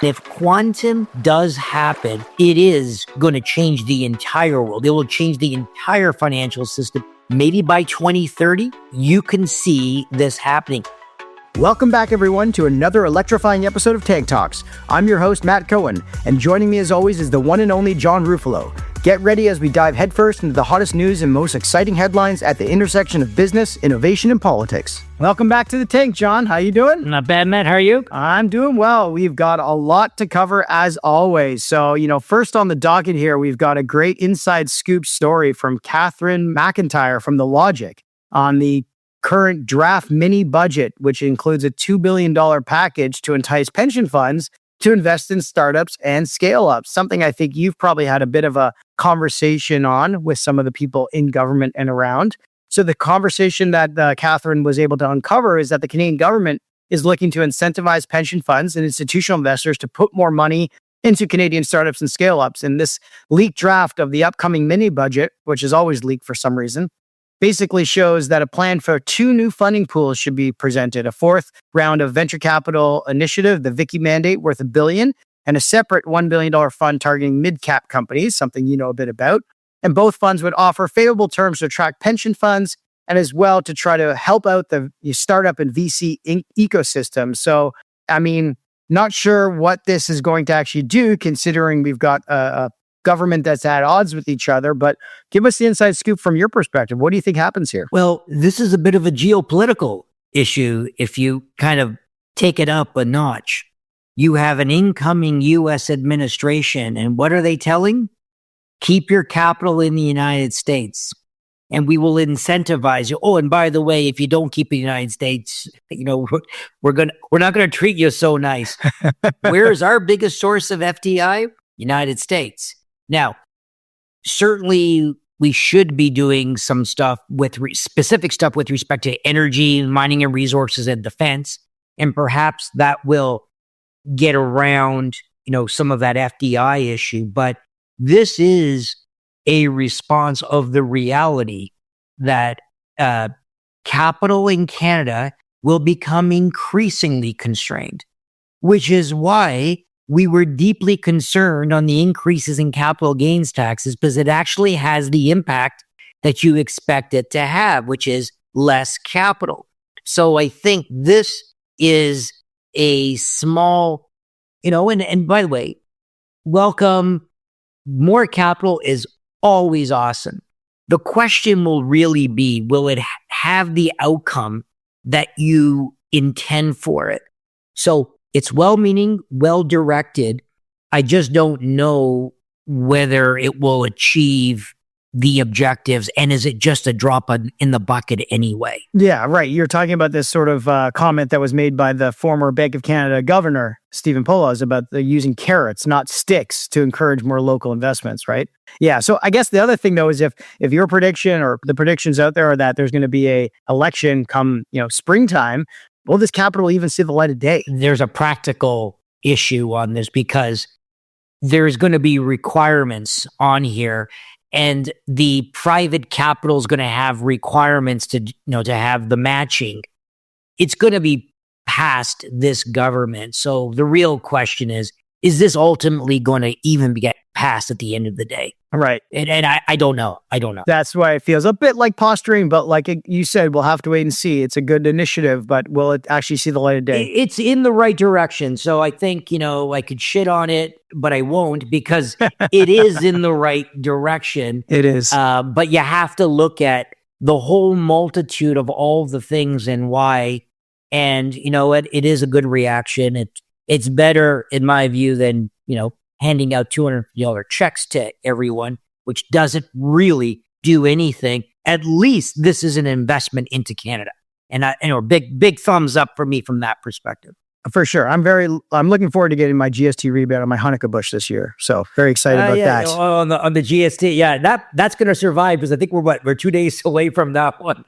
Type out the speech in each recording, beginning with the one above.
If quantum does happen, it is going to change the entire world. It will change the entire financial system. Maybe by 2030, you can see this happening. Welcome back, everyone, to another electrifying episode of Tank Talks. I'm your host, Matt Cohen, and joining me as always is the one and only John Ruffalo. Get ready as we dive headfirst into the hottest news and most exciting headlines at the intersection of business, innovation, and politics. Welcome back to the Tank, John. How you doing? Not bad, Matt. How are you? I'm doing well. We've got a lot to cover as always. So, first on the docket here, we've got a great inside scoop story from Katherine McIntyre from The Logic on the current draft mini budget, which includes a $2 billion package to entice pension funds to invest in startups and scale-ups, something I think you've probably had a bit of a conversation on with some of the people in government and around. So the conversation that Katherine was able to uncover is that the Canadian government is looking to incentivize pension funds and institutional investors to put more money into Canadian startups and scale-ups. And this leaked draft of the upcoming mini budget, which is always leaked for some reason, basically shows that a plan for 2 new funding pools should be presented, a 4th round of venture capital initiative, the Vicky mandate worth $1 billion, and a separate $1 billion fund targeting mid-cap companies, something you know a bit about. And both funds would offer favorable terms to attract pension funds and as well to try to help out the startup and VC ecosystem. So, not sure what this is going to actually do, considering we've got a government that's at odds with each other, but give us the inside scoop from your perspective. What do you think happens here? Well, this is a bit of a geopolitical issue if you kind of take it up a notch. You have an incoming U.S. administration, and what are they telling? Keep your capital in the United States, and we will incentivize you. Oh, and by the way, if you don't keep it in the United States, we're not gonna treat you so nice. Where's our biggest source of FDI? United States. Now, certainly we should be doing some stuff with specific stuff with respect to energy, mining and resources and defense. And perhaps that will get around, some of that FDI issue. But this is a response of the reality that capital in Canada will become increasingly constrained, which is why we were deeply concerned on the increases in capital gains taxes, because it actually has the impact that you expect it to have, which is less capital. So I think this is a small, and by the way, welcome. More capital is always awesome. The question will really be, will it have the outcome that you intend for it? So it's well-meaning, well-directed. I just don't know whether it will achieve the objectives, and is it just a drop in the bucket anyway? Yeah, right. You're talking about this sort of comment that was made by the former Bank of Canada governor, Stephen Poloz, about using carrots, not sticks, to encourage more local investments, right? Yeah, so I guess the other thing, though, is if your prediction or the predictions out there are that there's going to be a election come, springtime, will this capital even see the light of day? There's a practical issue on this because there's going to be requirements on here, and the private capital is going to have requirements to have the matching. It's going to be past this government. So the real question is this ultimately going to even get passed at the end of the day? Right. And I don't know. That's why it feels a bit like posturing, but like you said, we'll have to wait and see. It's a good initiative, but will it actually see the light of day? It's in the right direction. So I think, I could shit on it, but I won't, because it is in the right direction. It is. But you have to look at the whole multitude of all the things and why. And you know what? It is a good reaction. It's better, in my view, than, handing out $200 checks to everyone, which doesn't really do anything. At least this is an investment into Canada. And big thumbs up for me from that perspective. For sure. I'm looking forward to getting my GST rebate on my Hanukkah bush this year. So very excited about that. On the GST. Yeah, that's going to survive, because I think we're 2 days away from that one.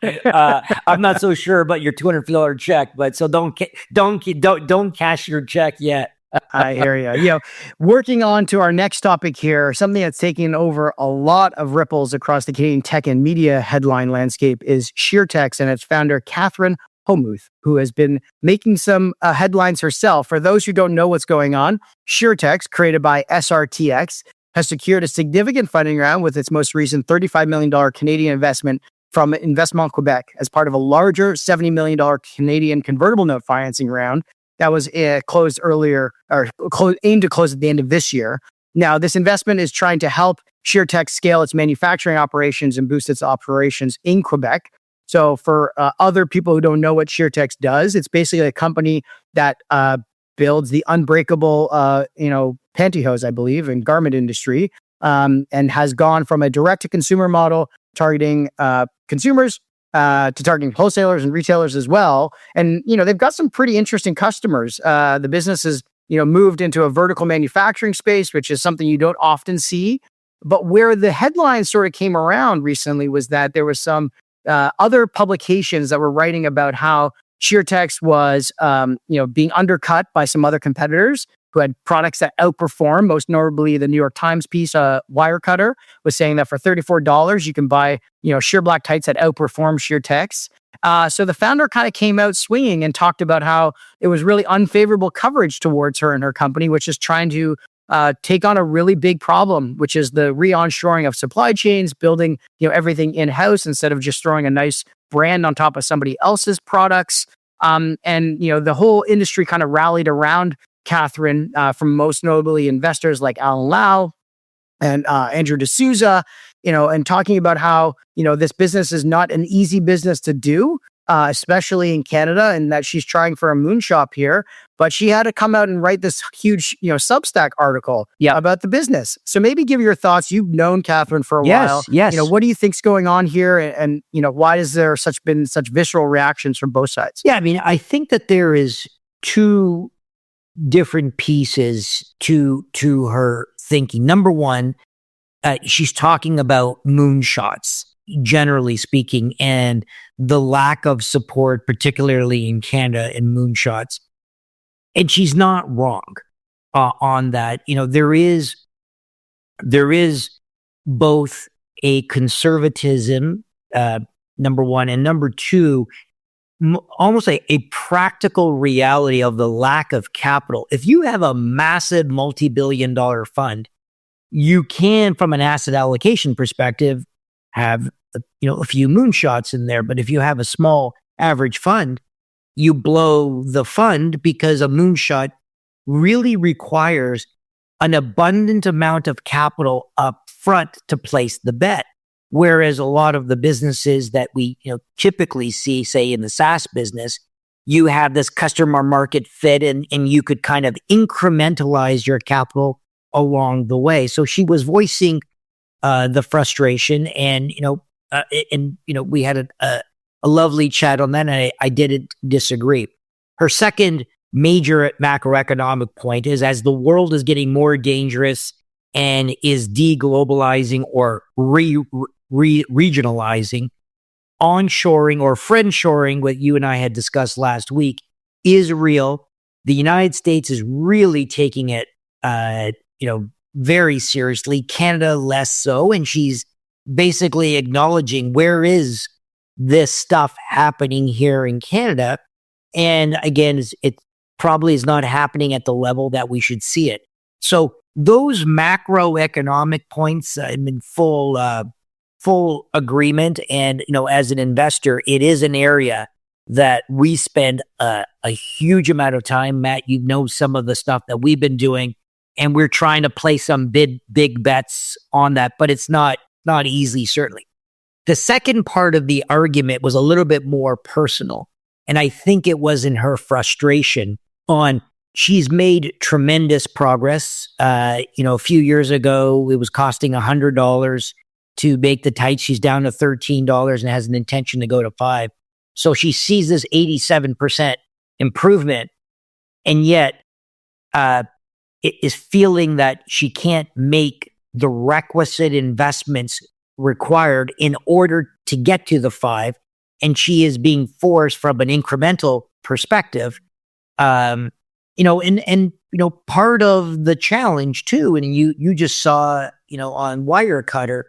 I'm not so sure about your $250 check, but so don't cash your check yet. I hear you. Working on to our next topic here, something that's taking over a lot of ripples across the Canadian tech and media headline landscape is Sheertex and its founder, Katherine Homuth, who has been making some headlines herself. For those who don't know what's going on, Sheertex, created by SRTX, has secured a significant funding round with its most recent $35 million Canadian investment from Investissement Québec as part of a larger $70 million Canadian convertible note financing round that was closed earlier, or aimed to close at the end of this year. Now, this investment is trying to help Sheertex scale its manufacturing operations and boost its operations in Quebec. So for other people who don't know what Sheertex does, it's basically a company that builds the unbreakable, pantyhose, I believe, in garment industry, and has gone from a direct-to-consumer model targeting consumers to targeting wholesalers and retailers as well. And, they've got some pretty interesting customers. The business has, moved into a vertical manufacturing space, which is something you don't often see. But where the headlines sort of came around recently was that there was some other publications that were writing about how Sheertex was, being undercut by some other competitors who had products that outperform. Most notably, the New York Times piece, Wirecutter, was saying that for $34, you can buy, sheer black tights that outperform Sheertex. So the founder kind of came out swinging and talked about how it was really unfavorable coverage towards her and her company, which is trying to take on a really big problem, which is the re-onshoring of supply chains, building everything in-house instead of just throwing a nice brand on top of somebody else's products. And the whole industry kind of rallied around Katherine, from most notably investors like Alan Lau and Andrew D'Souza, and talking about how this business is not an easy business to do, especially in Canada, and that she's trying for a moonshot here. But she had to come out and write this huge, Substack article about the business. So maybe give your thoughts. You've known Katherine for a while. Yes. What do you think's going on here? And why has there been such visceral reactions from both sides? Yeah, I mean, I think that there is two different pieces to her thinking. Number one, she's talking about moonshots, generally speaking, and the lack of support, particularly in Canada, in moonshots. And she's not wrong on that. There is both a conservatism, number one, and number two, almost a practical reality of the lack of capital. If you have a massive multi-billion-dollar fund, you can, from an asset allocation perspective, have a few moonshots in there. But if you have a small average fund, you blow the fund, because a moonshot really requires an abundant amount of capital up front to place the bet. Whereas a lot of the businesses that we typically see, say in the SaaS business, you have this customer market fit, and you could kind of incrementalize your capital along the way. So she was voicing the frustration, and we had a lovely chat on that, and I didn't disagree. Her second major macroeconomic point is, as the world is getting more dangerous and is deglobalizing or regionalizing, onshoring or friendshoring, what you and I had discussed last week, is real. The United States is really taking it, very seriously. Canada less so, and she's basically acknowledging, where is this stuff happening here in Canada? And again, it probably is not happening at the level that we should see it. So those macroeconomic points, I'm in full agreement. And, as an investor, it is an area that we spend a huge amount of time. Matt, some of the stuff that we've been doing, and we're trying to play some big bets on that, but it's not easy, certainly. The second part of the argument was a little bit more personal. And I think it was in her frustration on, she's made tremendous progress. A few years ago, it was costing $100 to make the tights. She's down to $13 and has an intention to go to $5. So she sees this 87% improvement, and yet is feeling that she can't make the requisite investments required in order to get to the 5. And she is being forced from an incremental perspective. And part of the challenge too, and you just saw, on Wirecutter,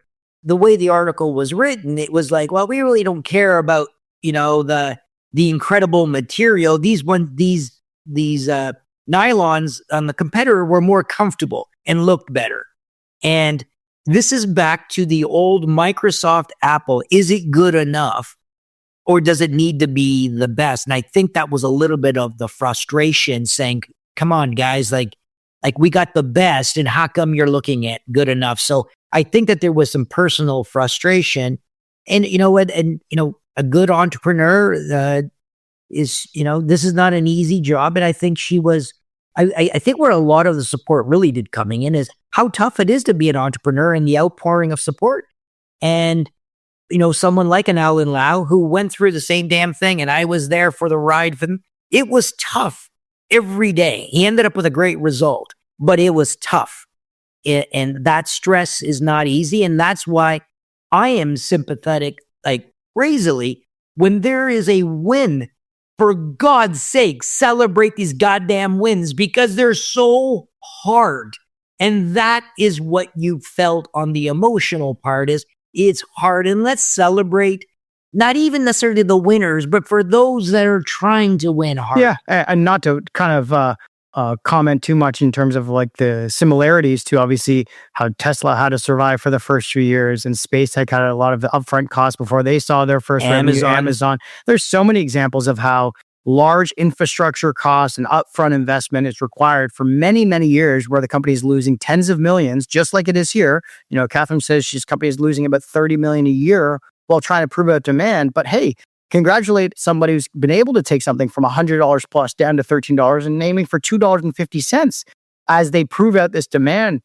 the way the article was written, it was like, well, we really don't care about, the the incredible material. These nylons on the competitor were more comfortable and looked better. And this is back to the old Microsoft Apple. Is it good enough, or does it need to be the best? And I think that was a little bit of the frustration, saying, come on, guys, like we got the best, and how come you're looking at good enough? So I think that there was some personal frustration. And you know what? And a good entrepreneur is, this is not an easy job. And I think she was, I think where a lot of the support really did coming in is how tough it is to be an entrepreneur and the outpouring of support. And, someone like an Alan Lau who went through the same damn thing, and I was there for the ride for them. It was tough every day. He ended up with a great result, but it was tough. And that stress is not easy. And that's why I am sympathetic, like crazily, when there is a win. For God's sake, celebrate these goddamn wins, because they're so hard. And that is what you felt on the emotional part, is it's hard. And let's celebrate not even necessarily the winners, but for those that are trying to win hard. Yeah, and not to kind of comment too much in terms of like the similarities to obviously how Tesla had to survive for the first few years, and SpaceX had a lot of the upfront costs before they saw their first revenue. Amazon. There's so many examples of how large infrastructure costs and upfront investment is required for many, many years, where the company is losing tens of millions, just like it is here. Katherine says she's company is losing about 30 million a year while trying to prove out demand. But hey, congratulate somebody who's been able to take something from $100 plus down to $13 and aiming for $2.50 as they prove out this demand,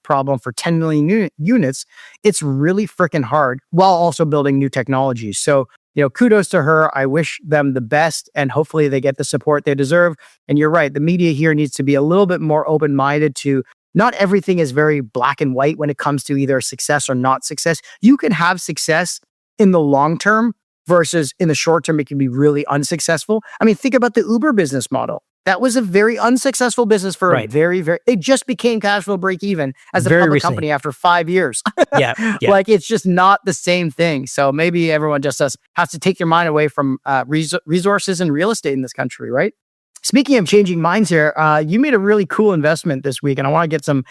problem for 10 million units. It's really freaking hard while also building new technologies. So, kudos to her. I wish them the best, and hopefully they get the support they deserve. And you're right. The media here needs to be a little bit more open-minded to not everything is very black and white when it comes to either success or not success. You can have success in the long term, versus in the short term, it can be really unsuccessful. I mean, think about the Uber business model. That was a very unsuccessful business for a they just became cash flow break even as a public company after 5 years. Yeah. Like, it's just not the same thing. So maybe everyone just has to take your mind away from resources and real estate in this country, right? Speaking of changing minds here, you made a really cool investment this week, and I want to get some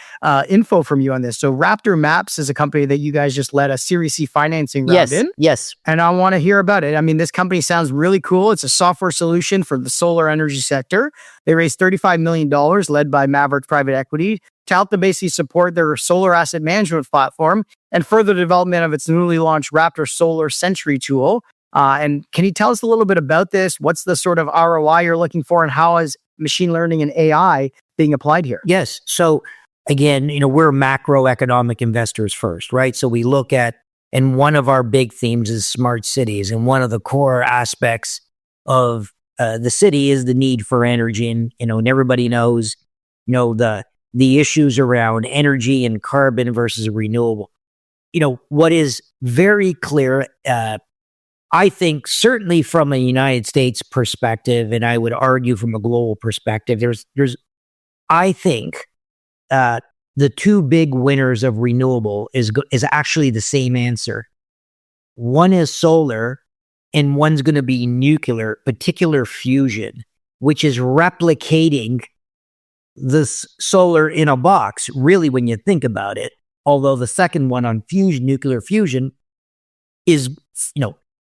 info from you on this. So Raptor Maps is a company that you guys just led a Series C financing round in. Yes. And I want to hear about it. I mean, this company sounds really cool. It's a software solution for the solar energy sector. They raised $35 million, led by Maverick Private Equity, to help them basically support their solar asset management platform and further development of its newly launched Raptor Solar Sentry tool. And can you tell us a little bit about this? What's the sort of ROI you're looking for, and how is machine learning and AI being applied here? Yes. So again, we're macroeconomic investors first, right? So we look at, and one of our big themes is smart cities. And one of the core aspects of the city is the need for energy. And, and everybody knows, the issues around energy and carbon versus renewable. What is very clear, I think certainly from a United States perspective, and I would argue from a global perspective, I think the two big winners of renewable is actually the same answer. One is solar, and one's going to be nuclear, particular fusion, which is replicating this solar in a box, really, when you think about it. Although the second one on nuclear fusion is,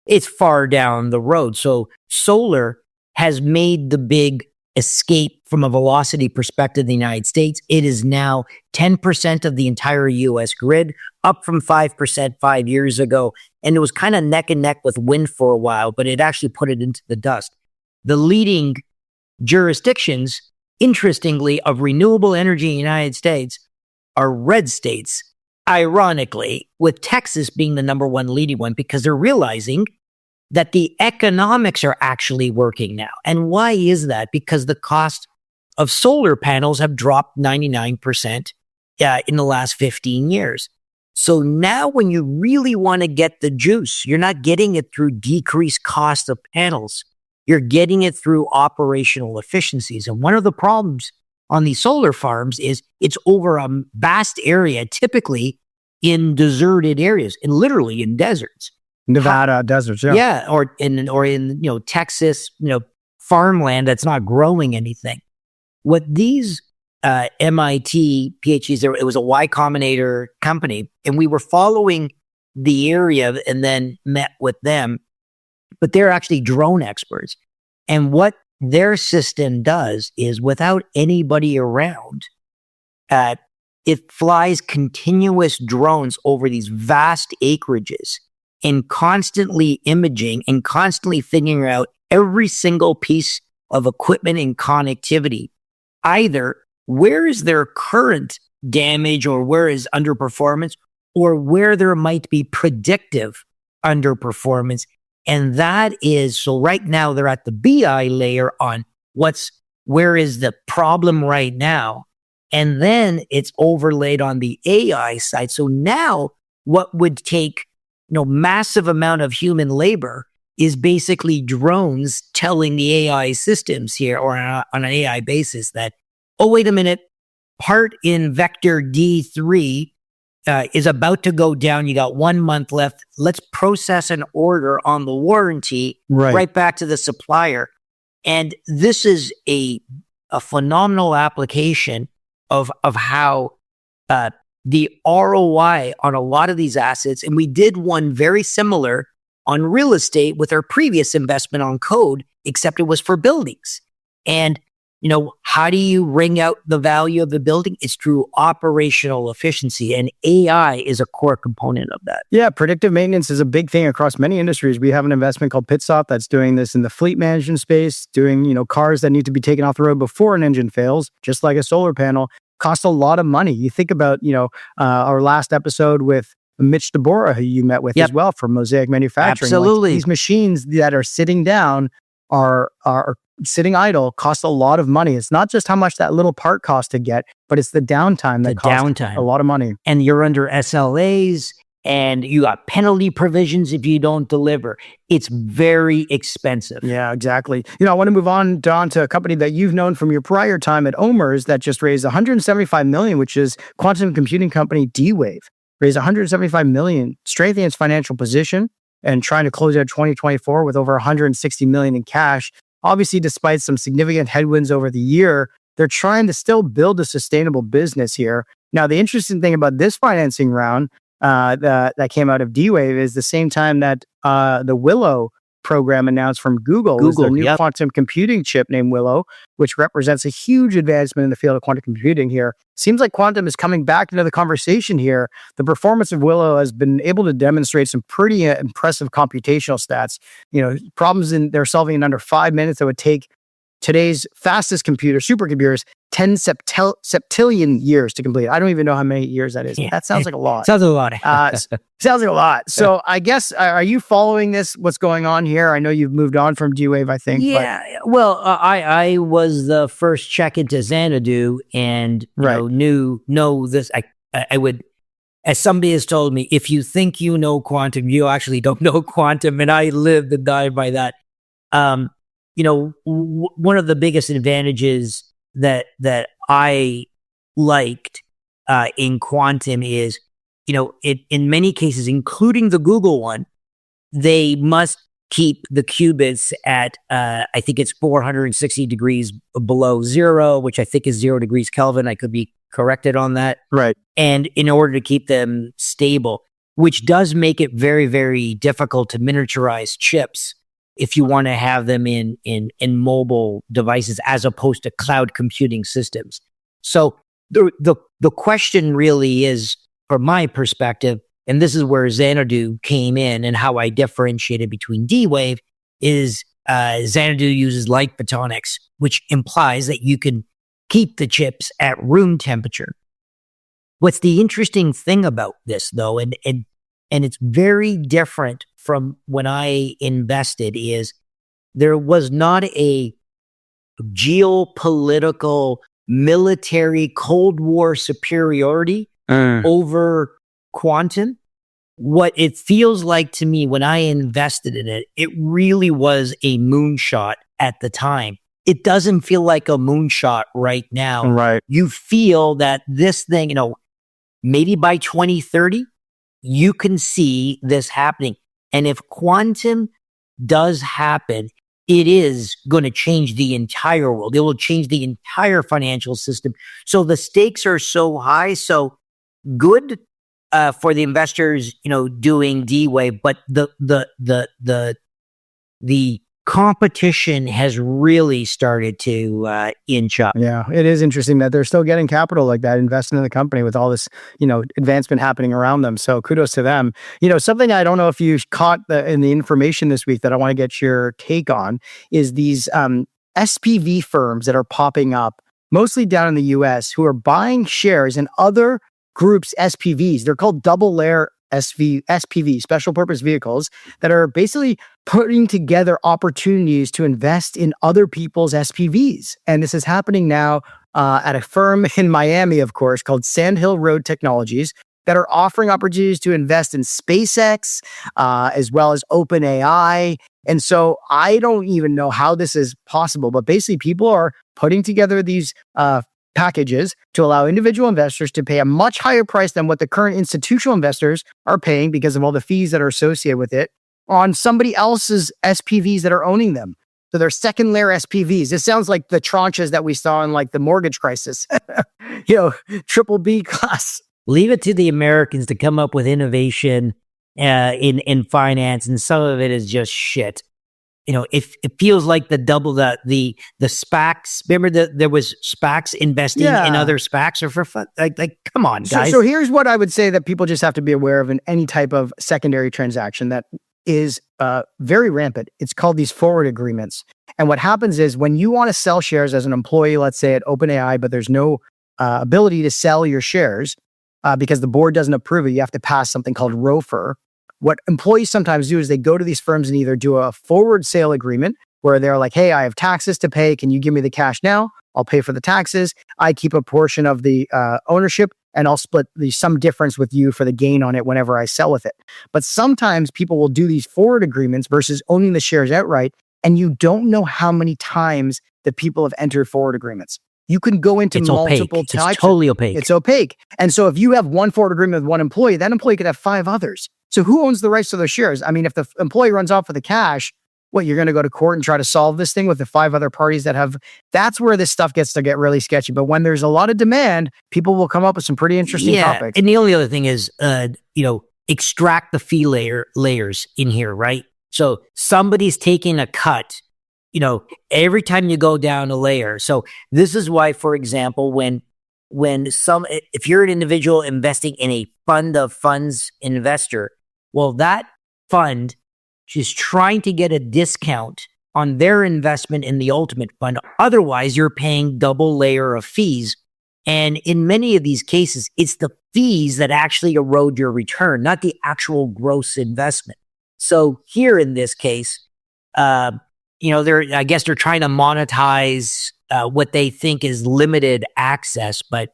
it's far down the road. So solar has made the big escape from a velocity perspective in the United States. It is now 10% of the entire US grid, up from 5% 5 years ago. And it was kind of neck and neck with wind for a while, but it actually put it into the dust. The leading jurisdictions, interestingly, of renewable energy in the United States are red states. Ironically, with Texas being the number one leading one, because they're realizing that the economics are actually working now. And why is that? Because the cost of solar panels have dropped 99% in the last 15 years. So now when you really want to get the juice, you're not getting it through decreased cost of panels. You're getting it through operational efficiencies. And one of the problems on these solar farms is it's over a vast area, typically in deserted areas and literally in deserts. Nevada deserts. Yeah. Yeah, or in Texas, farmland that's not growing anything. What these MIT PhDs, it was a Y Combinator company, and we were following the area and then met with them, but they're actually drone experts. And what their system does is, without anybody around, it flies continuous drones over these vast acreages and constantly imaging and constantly figuring out every single piece of equipment and connectivity. Either where is their current damage or where is underperformance, or where there might be predictive underperformance. And that is, so right now they're at the BI layer on where is the problem right now. And then it's overlaid on the AI side. So now what would take, massive amount of human labor is basically drones telling the AI systems here, or on an AI basis, that, oh, wait a minute, part in vector D3 is about to go down. You got 1 month left. Let's process an order on the warranty right back to the supplier. And this is a phenomenal application of how the ROI on a lot of these assets. And we did one very similar on real estate with our previous investment on code, except it was for buildings. And how do you wring out the value of the building? It's through operational efficiency, and AI is a core component of that. Yeah, predictive maintenance is a big thing across many industries. We have an investment called Pitstop that's doing this in the fleet management space, doing, cars that need to be taken off the road before an engine fails, just like a solar panel, costs a lot of money. You think about, our last episode with Mitch DeBora, who you met with as well from Mosaic Manufacturing. Absolutely. These machines that are sitting down are sitting idle, cost a lot of money. It's not just how much that little part costs to get, but it's the downtime that costs a lot of money. And you're under SLAs, and you got penalty provisions if you don't deliver. It's very expensive. Yeah, exactly. I want to move on, Don, to a company that you've known from your prior time at OMERS that just raised $175 million, which is quantum computing company D-Wave. Raised $175 million, strengthening its financial position and trying to close out 2024 with over $160 million in cash. Obviously, despite some significant headwinds over the year, they're trying to still build a sustainable business here. Now, the interesting thing about this financing round that came out of D-Wave is the same time that the Willow program announced from Google is their new quantum computing chip named Willow, which represents a huge advancement in the field of quantum computing here. Seems like quantum is coming back into the conversation here. The performance of Willow has been able to demonstrate some pretty impressive computational stats. Problems they're solving in under 5 minutes that would take today's fastest supercomputers 10 septillion years to complete. I don't even know how many years that is. Yeah. That sounds like a lot. Sounds like a lot. Sounds like a lot. So I guess, are you following this, what's going on here? I know you've moved on from D-Wave, I think. Yeah. Well, I was the first check into Xanadu and know this. I would, as somebody has told me, if you think you know quantum, you actually don't know quantum. And I lived and died by that. One of the biggest advantages that I liked in quantum is, in many cases, including the Google one, they must keep the qubits at, I think it's 460 degrees below zero, which I think is 0 degrees Kelvin. I could be corrected on that. Right. And in order to keep them stable, which does make it very, very difficult to miniaturize chips if you want to have them in mobile devices as opposed to cloud computing systems. So the question really is, from my perspective, and this is where Xanadu came in and how I differentiated between D-Wave, is Xanadu uses light photonics, which implies that you can keep the chips at room temperature. What's the interesting thing about this, though, and it's very different from when I invested, is there was not a geopolitical military Cold War superiority over quantum. What it feels like to me when I invested in it, it really was a moonshot at the time. It doesn't feel like a moonshot right now. Right. You feel that this thing, maybe by 2030, you can see this happening. And if quantum does happen, it is going to change the entire world. It will change the entire financial system. So the stakes are so high. So good for the investors, doing D-Wave, but the competition has really started to inch up. Yeah, it is interesting that they're still getting capital like that, investing in the company with all this, advancement happening around them. So kudos to them. Something I don't know if you caught in the information this week that I want to get your take on is these SPV firms that are popping up, mostly down in the US, who are buying shares in other groups' SPVs. They're called double layer SPV, special purpose vehicles, that are basically putting together opportunities to invest in other people's SPVs. And this is happening now at a firm in Miami, of course, called Sandhill Road Technologies, that are offering opportunities to invest in SpaceX, as well as OpenAI. And so I don't even know how this is possible, but basically people are putting together these packages to allow individual investors to pay a much higher price than what the current institutional investors are paying because of all the fees that are associated with it on somebody else's SPVs that are owning them. So they're second layer SPVs. This sounds like the tranches that we saw in like the mortgage crisis, triple B class. Leave it to the Americans to come up with innovation in finance, and some of it is just shit. It feels like the SPACs. Remember there was SPACs investing in other SPACs, or for fun. Like come on, guys. So here's what I would say that people just have to be aware of in any type of secondary transaction that is very rampant. It's called these forward agreements. And what happens is when you want to sell shares as an employee, let's say at OpenAI, but there's no ability to sell your shares because the board doesn't approve it, you have to pass something called ROFR. What employees sometimes do is they go to these firms and either do a forward sale agreement where they're like, hey, I have taxes to pay. Can you give me the cash now? I'll pay for the taxes. I keep a portion of the ownership and I'll split some difference with you for the gain on it whenever I sell with it. But sometimes people will do these forward agreements versus owning the shares outright. And you don't know how many times that people have entered forward agreements. You can go into multiple types. It's totally opaque. It's opaque. And so if you have one forward agreement with one employee, that employee could have 5 others. So who owns the rights to those shares? I mean, if the employee runs off with the cash, you're going to go to court and try to solve this thing with the 5 other parties that have, that's where this stuff gets to get really sketchy. But when there's a lot of demand, people will come up with some pretty interesting topics. And the only other thing is, extract the fee layers in here, right? So somebody's taking a cut, every time you go down a layer. So this is why, for example, if you're an individual investing in a fund of funds investor, that fund is trying to get a discount on their investment in the ultimate fund. Otherwise, you're paying double layer of fees. And in many of these cases, it's the fees that actually erode your return, not the actual gross investment. So here in this case, I guess they're trying to monetize what they think is limited access. But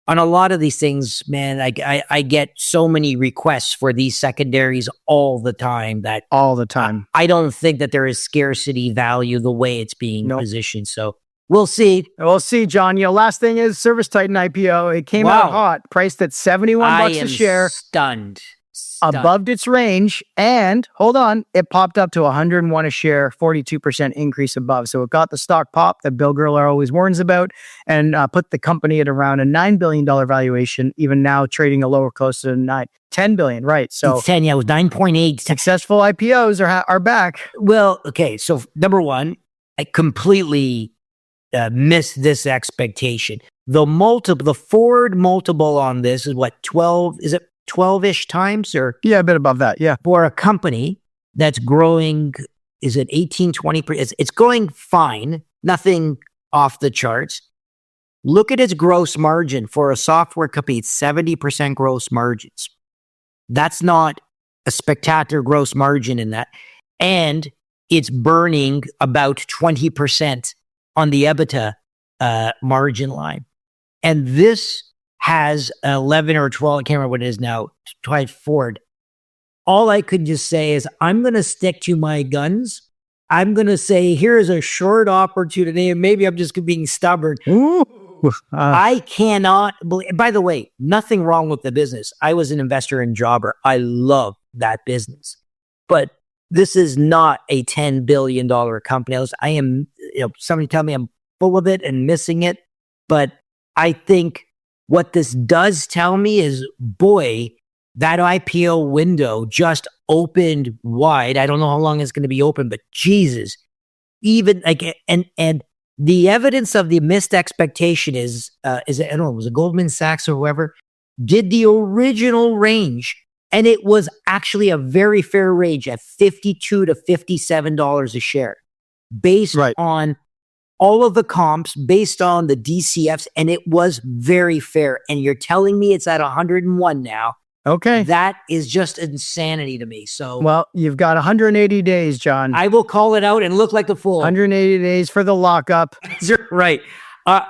on a lot of these things, man, I get so many requests for these secondaries all the time. I don't think that there is scarcity value the way it's being positioned. So we'll see. We'll see, John. Last thing is ServiceTitan IPO. It came out hot, priced at $71 a share. Stunned. Above its range, and hold on, it popped up to 101 a share, 42% increase above. So it got the stock pop that Bill Gurley always warns about, and put the company at around a $9 billion valuation, even now trading a lower close to $10 billion, right? So it's 10, it was 9.8. Successful IPOs are back. Well, okay, so number one, I completely missed this expectation. The forward multiple on this is what, 12, is it 12-ish times, or a bit above that, for a company that's growing, is it 18-20%? It's going fine, nothing off the charts. Look at its gross margin. For a software company, it's 70% gross margins. That's not a spectacular gross margin in that, and it's burning about 20% on the EBITDA margin line. And this has 11 or 12, I can't remember what it is now, twice forward. All I could just say is, I'm going to stick to my guns. I'm going to say, here's a short opportunity, and maybe I'm just being stubborn. I cannot believe, by the way, nothing wrong with the business. I was an investor in Jobber. I love that business. but this is not a $10 billion company. I am, somebody tell me I'm full of it and missing it. But I think what this does tell me is, boy, that IPO window just opened wide. I don't know how long it's going to be open, but Jesus, even like, and the evidence of the missed expectation is I don't know, was it Goldman Sachs or whoever did the original range, and it was actually a very fair range at $52 to $57 a share, based on all of the comps, based on the DCFs, and it was very fair. And you're telling me it's at 101 now. Okay. That is just insanity to me. So, well, you've got 180 days, John. I will call it out and look like the fool. 180 days for the lockup. Right.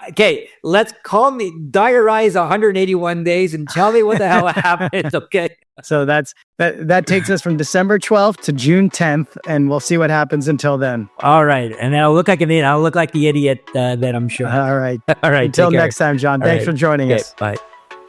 Okay, let's diarize 181 days and tell me what the hell happened, okay? So that takes us from December 12th to June 10th, and we'll see what happens until then. All right, and I'll look like the idiot that I'm sure. All right. All right, until next time, John. Thanks for joining us. Bye.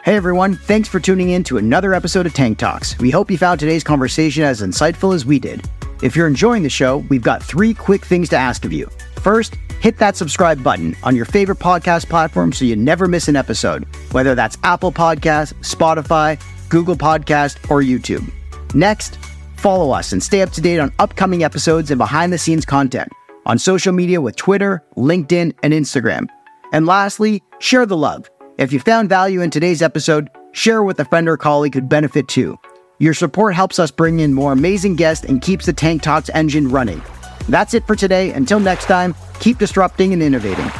Hey everyone, thanks for tuning in to another episode of Tank Talks. We hope you found today's conversation as insightful as we did. If you're enjoying the show, we've got 3 quick things to ask of you. First, hit that subscribe button on your favorite podcast platform so you never miss an episode, whether that's Apple Podcasts, Spotify, Google Podcasts, or YouTube. Next, follow us and stay up to date on upcoming episodes and behind-the-scenes content on social media with Twitter, LinkedIn, and Instagram. And lastly, share the love. If you found value in today's episode, share with a friend or colleague who'd benefit too. Your support helps us bring in more amazing guests and keeps the Tank Talks engine running. That's it for today. Until next time, keep disrupting and innovating.